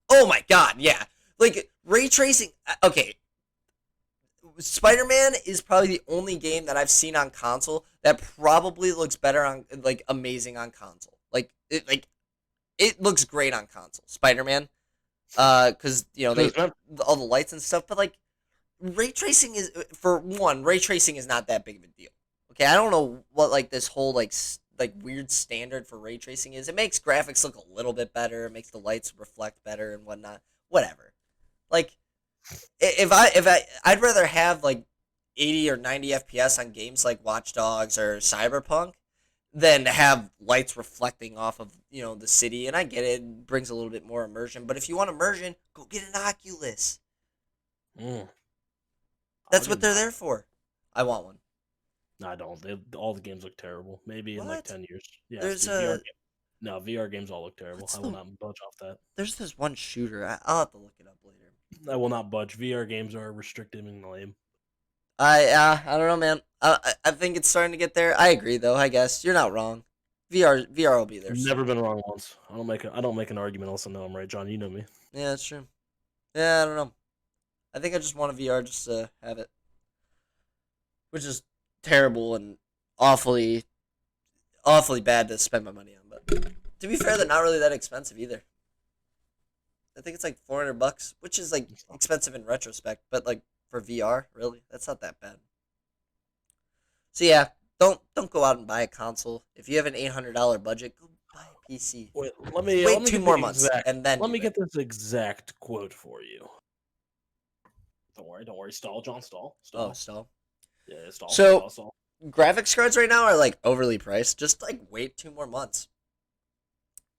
Oh my god, yeah. Like ray tracing. Okay, Spider-Man is probably the only game that I've seen on console that probably looks better on like amazing on console. It looks great on console. Spider-Man, because they all the lights and stuff. But like ray tracing is for one, ray tracing is not that big of a deal. Okay, I don't know what like this whole like weird standard for ray tracing is. It makes graphics look a little bit better. It makes the lights reflect better and whatnot. Whatever. Like I'd rather have like 80 or 90 FPS on games like Watch Dogs or Cyberpunk than to have lights reflecting off of the city. And I get it, it brings a little bit more immersion. But if you want immersion, go get an Oculus. That's what they're there for. I want one. No, I don't. All the games look terrible. Maybe in like 10 years. Yeah, there's no, VR games all look terrible. I will not budge off that. There's this one shooter. I'll have to look it up later. I will not budge. VR games are restrictive and lame. I don't know, man. I think it's starting to get there. I agree, though. I guess you're not wrong. VR will be there. Never been wrong once. I don't make an argument unless I know I'm right, John. You know me. Yeah, that's true. Yeah, I don't know. I think I just want a VR just to have it, which is terrible and awfully bad to spend my money on. But to be fair, they're not really that expensive either. I think it's like $400, which is like expensive in retrospect, but like for VR, really, that's not that bad. So yeah, don't go out and buy a console. If you have an $800 budget, go buy a PC. Wait 2 more months, and then let me get this exact quote for you. Don't worry. Stall, John. Stall. Oh, stall. Yeah, stall. So stall. Graphics cards right now are like overly priced. Just like wait 2 more months.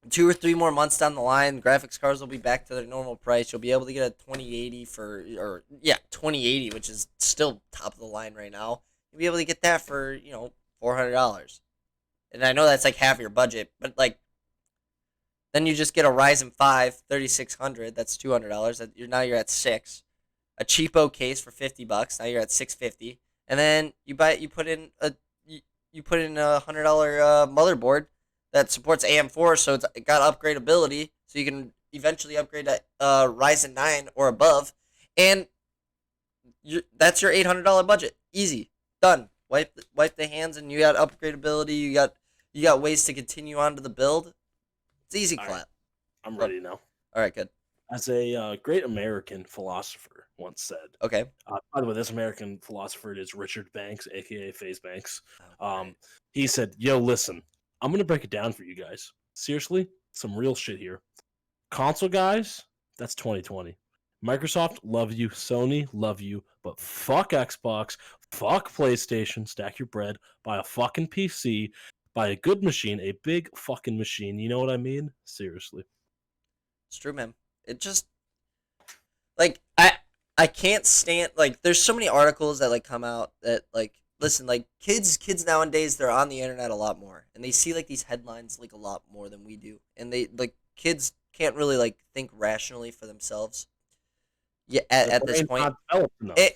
2 or 3 more months down the line, graphics cards will be back to their normal price. You'll be able to get a 2080 2080, which is still top of the line right now. You'll be able to get that for $400. And I know that's like half your budget, but like then you just get a Ryzen 5 3600. That's $200. Now you're at $600. A cheapo case for $50. Now you're at $650. And then you put in a $100 motherboard that supports AM4, so it's got upgradability, so you can eventually upgrade to Ryzen 9 or above, and that's your $800 budget. Easy, done. Wipe the hands, and you got upgradability. You got ways to continue on to the build. It's easy clap. Right. I'm ready now. All right, good. As a great American philosopher once said. Okay. By the way, this American philosopher is Richard Banks, aka FaZe Banks. He said, "Yo, listen. I'm going to break it down for you guys. Seriously, some real shit here. Console guys, that's 2020. Microsoft, love you. Sony, love you. But fuck Xbox, fuck PlayStation, stack your bread, buy a fucking PC, buy a good machine, a big fucking machine. You know what I mean? Seriously." It's true, man. It just, like, I can't stand, like, there's so many articles that, like, come out that, like, listen, like kids nowadays, they're on the internet a lot more, and they see like these headlines like a lot more than we do, and they like kids can't really like think rationally for themselves. Yeah, at this point,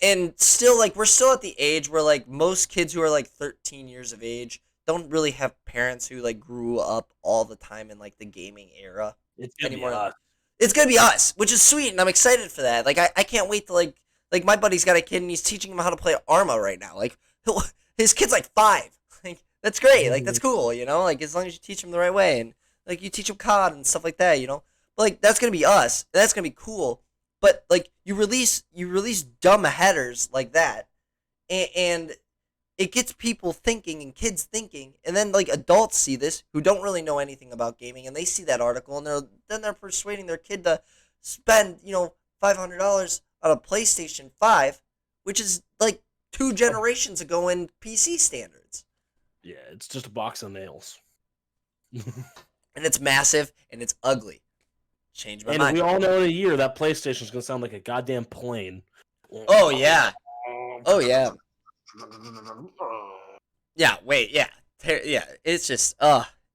and still like we're still at the age where like most kids who are like 13 years of age don't really have parents who like grew up all the time in like the gaming era anymore. It's gonna be us, which is sweet, and I'm excited for that. Like I can't wait to like my buddy's got a kid and he's teaching him how to play Arma right now. Like his kid's like 5. Like that's great. Like that's cool, Like as long as you teach him the right way and like you teach him COD and stuff like that, But like that's gonna be us. That's gonna be cool. But like you release dumb headers like that, and it gets people thinking and kids thinking, and then like adults see this who don't really know anything about gaming, and they see that article and they're persuading their kid to spend $500 on a PlayStation 5, which is like 2 generations ago in PC standards. Yeah, it's just a box of nails. And it's massive and it's ugly. Change my mind. And we all know in a year that PlayStation's gonna sound like a goddamn plane. Oh yeah. Oh yeah. Yeah, wait, yeah. Yeah, it's just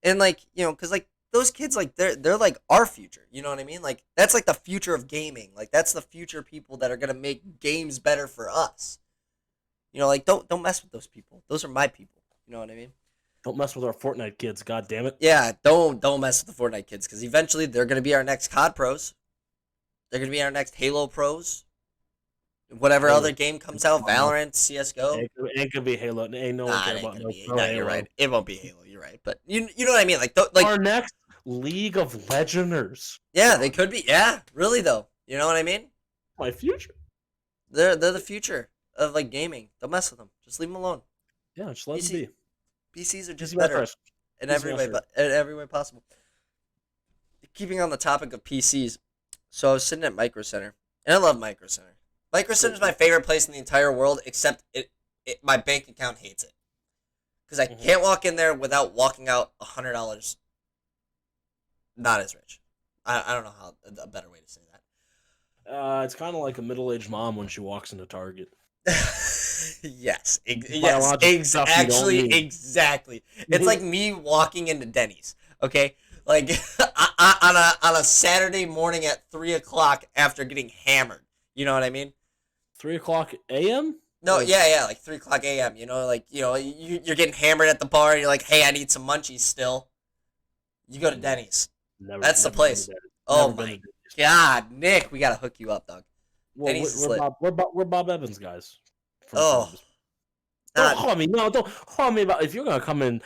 and like, cuz like those kids like they're like our future, you know what I mean? Like that's like the future of gaming. Like that's the future people that are going to make games better for us. Like don't mess with those people. Those are my people. You know what I mean? Don't mess with our Fortnite kids, god damn it. Yeah, don't mess with the Fortnite kids because eventually they're gonna be our next COD pros. They're gonna be our next Halo pros. Whatever other game comes out, Valorant, CS:GO. Ain't gonna be Halo. Ain't no one Nah, care it ain't about gonna no be. pro Nah, you're Halo. right. It won't be Halo. You're right, but you know what I mean. Like Our next League of Legenders. yeah, they could be. Yeah, really though. You know what I mean? My future. They're the future of like gaming. Don't mess with them. Just leave them alone. Yeah, just let them PC, be. PCs are just PC better Master. in PC every way, Master. but in every way possible. Keeping on the topic of PCs, so I was sitting at Micro Center, and I love Micro Center. Micro Center is my favorite place in the entire world, except my bank account hates it because I can't walk in there without walking out $100. Not as rich. I don't know how a better way to say that. It's kind of like a middle-aged mom when she walks into Target. Yes, Actually, exactly. It's like me walking into Denny's. Okay, like on a Saturday morning at 3 o'clock after getting hammered. You know what I mean? 3 o'clock a.m. No, yeah, like 3 o'clock a.m. You know, like you're getting hammered at the bar. And you're like, hey, I need some munchies still. You go to Denny's. That's the place. Oh my God, Nick, we gotta hook you up, dog. Well, we're Bob Evans guys. Oh, don't call me. No, don't call me about if you're gonna come in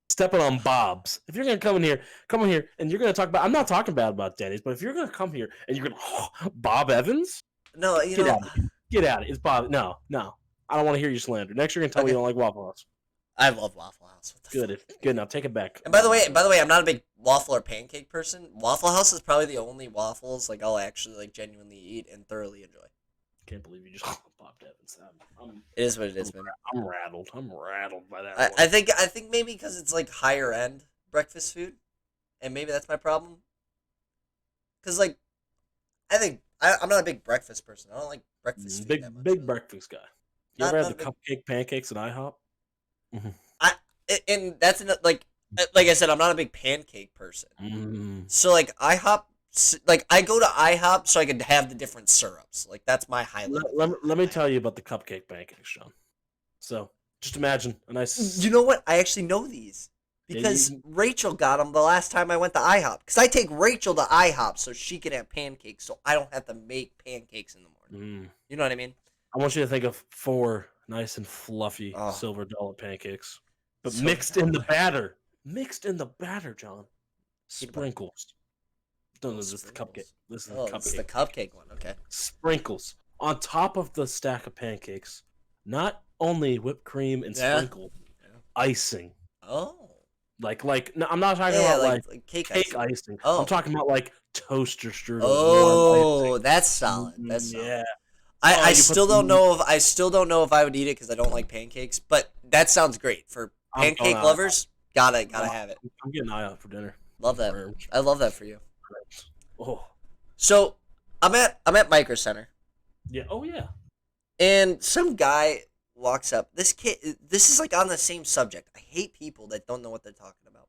stepping on Bob's. If you're gonna come in here, and you're gonna talk about. I'm not talking bad about Denny's, but if you're gonna come here and you're gonna Bob Evans, no, get out of it. It's Bob. No, I don't want to hear you slander. Next, you're gonna tell me you don't like Waffle House. I love Waffle House. Good. Now take it back. And by the way, I'm not a big waffle or pancake person. Waffle House is probably the only waffles like I'll actually like genuinely eat and thoroughly enjoy. Can't believe you just Bob Evans. It is what it is, man. I'm rattled. I'm rattled by that. I think maybe because it's like higher end breakfast food, and maybe that's my problem. Because like, I think I'm not a big breakfast person. I don't like breakfast food big that much, big breakfast guy. You ever had the cupcake pancakes at IHOP? And that's like I said, I'm not a big pancake person. So like IHOP, like I go to IHOP so I could have the different syrups. Like that's my highlight. Let me tell you about the cupcake pancakes, Sean. So just imagine a nice. You know what? I actually know these because Rachel got them the last time I went to IHOP. Because I take Rachel to IHOP so she can have pancakes, so I don't have to make pancakes in the morning. You know what I mean? I want you to think of 4 nice and fluffy silver dollar pancakes. But mixed in the batter. Mixed in the batter, John. Sprinkles. No, this is the cupcake. This is the cupcake. This is the cupcake one, okay. Sprinkles. On top of the stack of pancakes. Not only whipped cream and sprinkle. Icing. Oh. Like no, I'm not talking about like cake icing. Oh. I'm talking about like toaster strudel. Oh, that's solid. That's solid. Yeah. I still don't know if I would eat it because I don't like pancakes, but that sounds great for pancake lovers. Gotta have it. I'm getting an eye out for dinner. Love that. I love that for you. Oh. So I'm at Micro Center. Yeah. Oh yeah. And some guy walks up. This is like on the same subject. I hate people that don't know what they're talking about.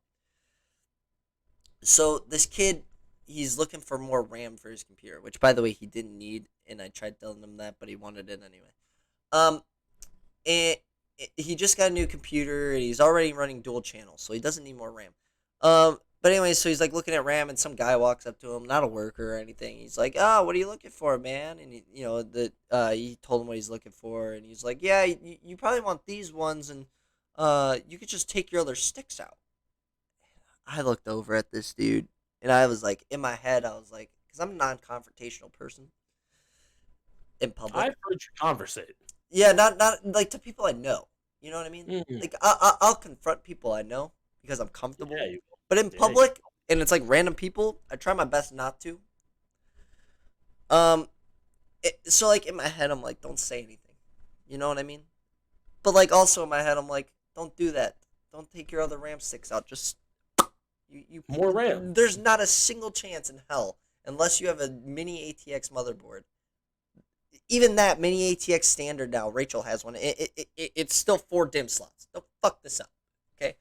So this kid, he's looking for more RAM for his computer, which by the way he didn't need, and I tried telling him that, but he wanted it anyway. And he just got a new computer and he's already running dual channels, so he doesn't need more RAM. But anyway, so he's like looking at RAM, and some guy walks up to him, not a worker or anything. He's like, "Oh, what are you looking for, man?" And he told him what he's looking for, and he's like, "Yeah, you probably want these ones, and you could just take your other sticks out." I looked over at this dude, and I was like, in my head, I was like, because I'm a non-confrontational person in public. I've heard you conversate. Yeah, not like to people I know. You know what I mean? Mm-hmm. Like I'll confront people I know because I'm comfortable. Yeah, but in public, and it's like random people, I try my best not to. So like in my head, I'm like, don't say anything. You know what I mean? But like also in my head, I'm like, don't do that. Don't take your other RAM sticks out. Just you more RAM. There's not a single chance in hell, unless you have a mini ATX motherboard. Even that mini ATX standard now, Rachel has one. It's still 4 DIMM slots. Don't fuck this up, okay?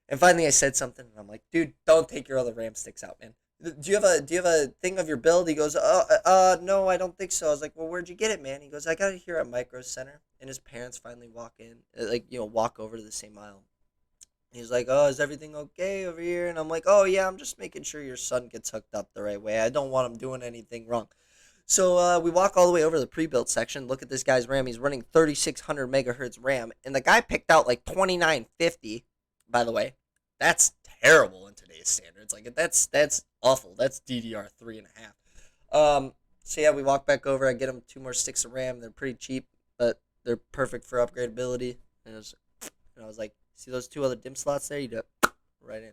And finally, I said something, and I'm like, dude, don't take your other RAM sticks out, man. Do you have a thing of your build? He goes, no, I don't think so. I was like, well, where'd you get it, man? He goes, I got it here at Micro Center. And his parents finally walk over to the same aisle. He's like, "Oh, is everything okay over here?" And I'm like, "Oh yeah, I'm just making sure your son gets hooked up the right way. I don't want him doing anything wrong." So we walk all the way over to the pre-built section. Look at this guy's RAM. He's running 3600 megahertz RAM, and the guy picked out like 2950. By the way, that's terrible in today's standards. Like that's awful. That's DDR 3.5. So yeah, we walk back over. I get him 2 more sticks of RAM. They're pretty cheap, but they're perfect for upgradability. And I was like, see those 2 other DIMM slots there? You do it right in.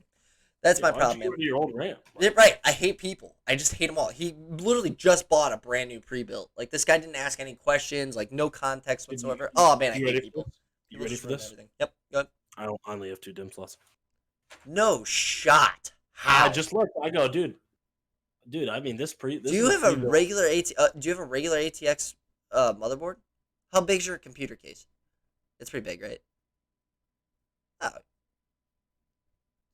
That's Yeah, my why'd you problem, get man. rid of your old RAM? Yeah, right. I hate people. I just hate them all. He literally just bought a brand new pre-built. Like this guy didn't ask any questions, like no context Did whatsoever. Oh man, I you hate ready for people. this? You People ready just for ruin this? everything. Yep. Good. I only have 2 dim slots. No shot. I How? just looked. I go, dude. I mean, Do this is you a have a pre-built. regular Do you have a regular ATX motherboard? How big's your computer case? It's pretty big, right? Oh,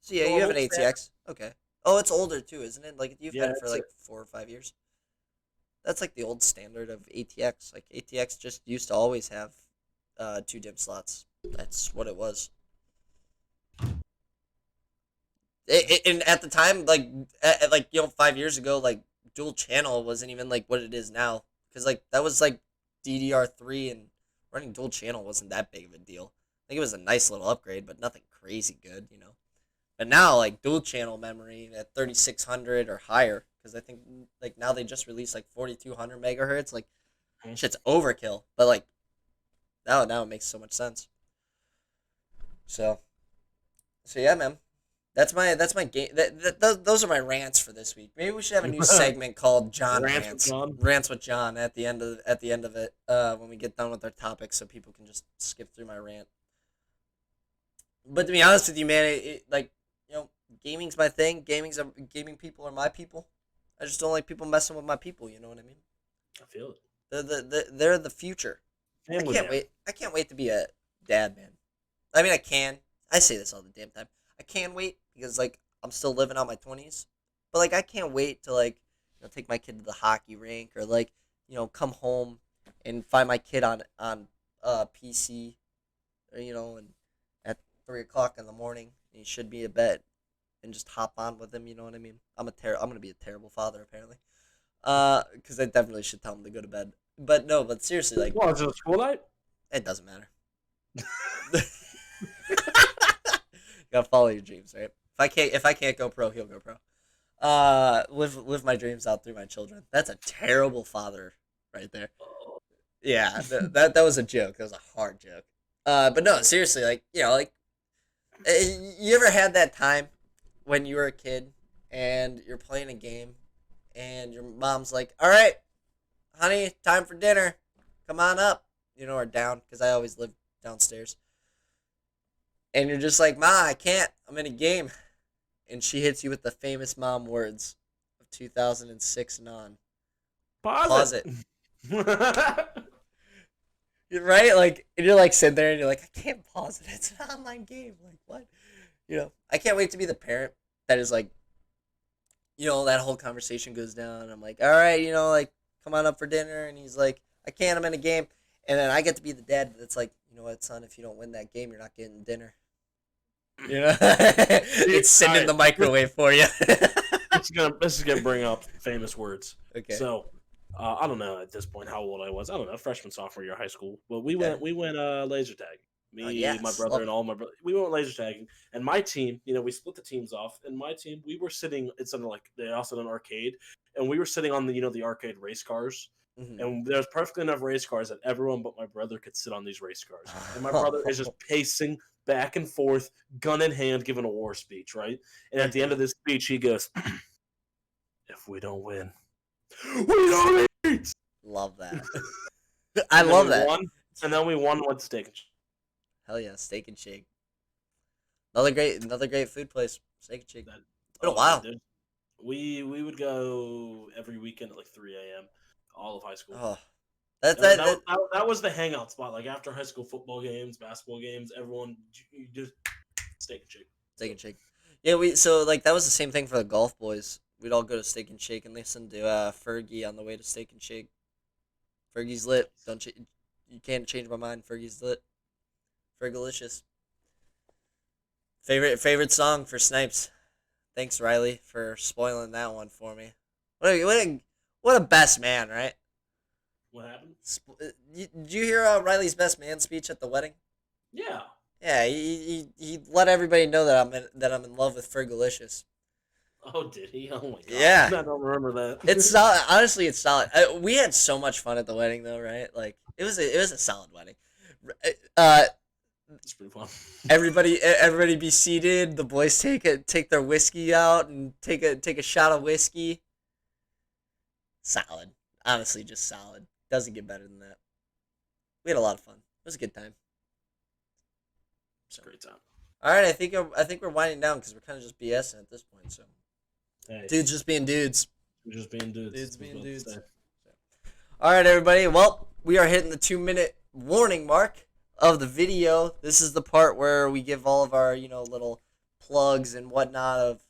so yeah, you have Normal an standard. ATX. Okay. Oh, it's older too, isn't it? Like you've had Yeah, it for it's a like 4 or 5 years. That's like the old standard of ATX. Like ATX just used to always have 2 DIMM slots. That's what it was. And at the time, like 5 years ago, like dual channel wasn't even like what it is now. Because like that was like DDR 3 and running dual channel wasn't that big of a deal. I think it was a nice little upgrade, but nothing crazy good. But now like dual channel memory at 3600 or higher, because I think like now they just released like 4200 megahertz. Like shit's overkill. But like now it makes so much sense. So so yeah, man. That's my game. Those are my rants for this week. Maybe we should have a new segment called John Rants with Rants. John. Rants with John at the end of it when we get done with our topics, so people can just skip through my rant. But to be honest with you, man, like you know, gaming's my thing. Gaming people are my people. I just don't like people messing with my people. You know what I mean? I feel it. They're the future. I Family can't man. wait. I can't wait to be a dad, man. I mean, I can. I say this all the damn time. I can wait because like I'm still living out my 20s, but like I can't wait to like take my kid to the hockey rink or like come home and find my kid on PC or and at 3 o'clock in the morning and he should be in bed and just hop on with him. You know what I mean? I'm gonna be a terrible father apparently. Because I definitely should tell him to go to bed. But no, but seriously, like Well, is it a school night? it doesn't matter. Gotta follow your dreams, right? If I can't go pro, he'll go pro. Live my dreams out through my children. That's a terrible father, right there. Yeah, that was a joke. That was a hard joke. But no, seriously, like like you ever had that time when you were a kid and you're playing a game and your mom's like, "All right, honey, time for dinner. Come on up," or down because I always live downstairs. And you're just like, "Ma, I can't. I'm in a game." And she hits you with the famous mom words of 2006 and on. Pause Pause it. it. Right? Like, and you're like sitting there and you're like, I can't pause it. It's an online game. Like, what? I can't wait to be the parent that is like, that whole conversation goes down. And I'm like, all right, like, come on up for dinner. And he's like, I can't. I'm in a game. And then I get to be the dad that's like, you know what, son? If you don't win that game, you're not getting dinner. Dude, It's sitting in the microwave for you. this is gonna bring up famous words. Okay. So, I don't know at this point how old I was. I don't know, freshman sophomore year of high school. But we Okay. went laser tag. Me, my Yes. brother, Love and it. all my brother. We went laser tagging, and my team. We split the teams off. And my team, we were sitting. It's under like they also had an arcade, and we were sitting on the arcade race cars. Mm-hmm. And there's perfectly enough race cars that everyone but my brother could sit on these race cars. And my brother is just pacing back and forth, gun in hand, giving a war speech, right? And at the end Okay. of this speech, he goes, "If we don't win, we don't eat." Love that. I And then we love that. won, and then we won with steak. Hell yeah, Steak and Shake. Another great food place. Steak and Shake. That, It's been a oh, dude, while. we would go every weekend at like 3 a.m. all of high school. Oh, that That, that, that, that that, that was the hangout spot. Like after high school football games, basketball games, everyone you just steak and shake. Steak and Shake. Yeah, so like that was the same thing for the golf boys. We'd all go to Steak and Shake and listen to Fergie on the way to Steak and Shake. Fergie's lit. You can't change my mind. Fergie's lit. Fergalicious. Favorite song for Snipes. Thanks, Riley, for spoiling that one for me. What a best man, right? What happened? Did you hear Riley's best man speech at the wedding? Yeah. Yeah, he let everybody know that I'm in love with Fergalicious. Oh, did he? Oh my god. Yeah, I don't remember that. it's solid. Honestly, it's solid. We had so much fun at the wedding, though, right? Like it was a solid wedding. Uh, It's pretty fun. everybody be seated. The boys take their whiskey out and take a shot of whiskey. Solid. Honestly, just solid. Doesn't get better than that. We had a lot of fun. It was a good time. It's a great time. All right, I think we're winding down because we're kind of just BSing at this point. So, Hey, dudes just being dudes. we're just being dudes. Dudes being dudes. Say. All right, everybody. Well, we are hitting the 2-minute warning mark of the video. This is the part where we give all of our little plugs and whatnot of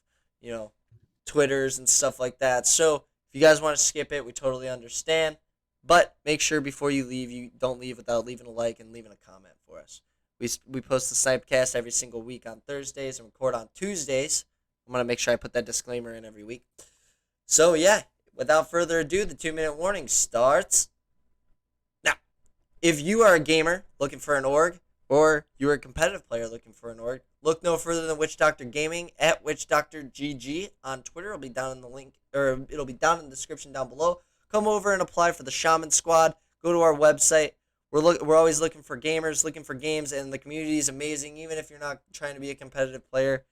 Twitters and stuff like that. So if you guys want to skip it, we totally understand. But make sure before you leave, you don't leave without leaving a like and leaving a comment for us. We post the SnipedCast every single week on Thursdays and record on Tuesdays. I'm going to make sure I put that disclaimer in every week. So, yeah, without further ado, the 2-minute warning starts now. If you are a gamer looking for an org, or you're a competitive player looking for an org, look no further than Witch Doctor Gaming at WitchDoctorGG on Twitter. It'll be down in the link, or it'll be down in the description down below. Come over and apply for the Shaman Squad. Go to our website. We're always looking for gamers, looking for games, and the community is amazing. Even if you're not trying to be a competitive player,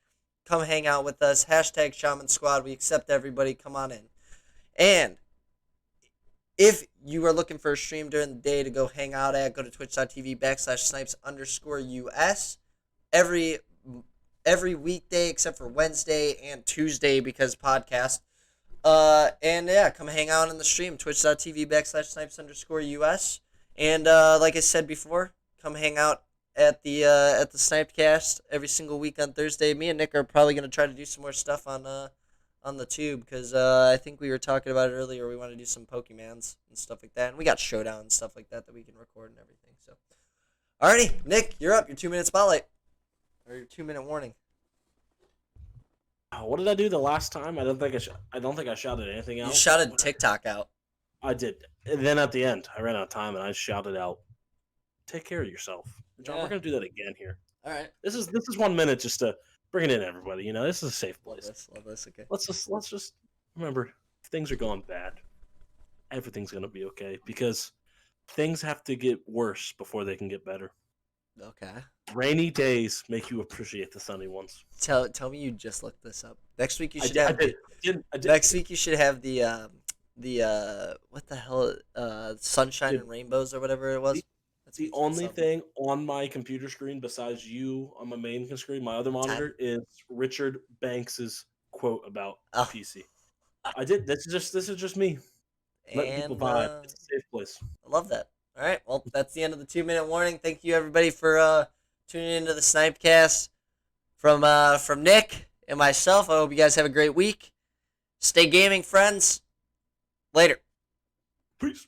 come hang out with us. Hashtag Shaman Squad. We accept everybody. Come on in. And if you are looking for a stream during the day to go hang out at, go to twitch.tv/snipes_us every weekday except for Wednesday and Tuesday because podcast. And yeah, come hang out in the stream, twitch.tv/snipes_us. And like I said before, come hang out at the SnipedCast every single week on Thursday. Me and Nick are probably gonna try to do some more stuff on the tube because I think we were talking about it earlier. We want to do some Pokemans and stuff like that, and we got Showdown and stuff like that we can record and everything. So, alrighty, Nick, you're up. Your 2-minute spotlight or your 2-minute warning. What did I do the last time? I don't think I shouted anything out. You shouted TikTok out. I did. And then at the end, I ran out of time and I shouted out, "Take care of yourself." John, we're gonna do that again here. All right. This is 1 minute just to bring it in, everybody. This is a safe place. Love this. Okay. Let's just remember, if things are going bad, everything's gonna be okay because things have to get worse before they can get better. Okay. Rainy days make you appreciate the sunny ones. Tell me you just looked this up. Next week you should I have. did. Next week you should have the what the hell sunshine and rainbows or whatever it was. That's the only thing on my computer screen besides you on my main screen. My other monitor is Richard Banks's quote about PC. I did. This is just me. Let people vibe. It's a safe place. I love that. All right. Well, that's the end of the 2-minute warning. Thank you everybody for tuning into the SnipedCast from Nick and myself. I hope you guys have a great week. Stay gaming, friends. Later. Peace.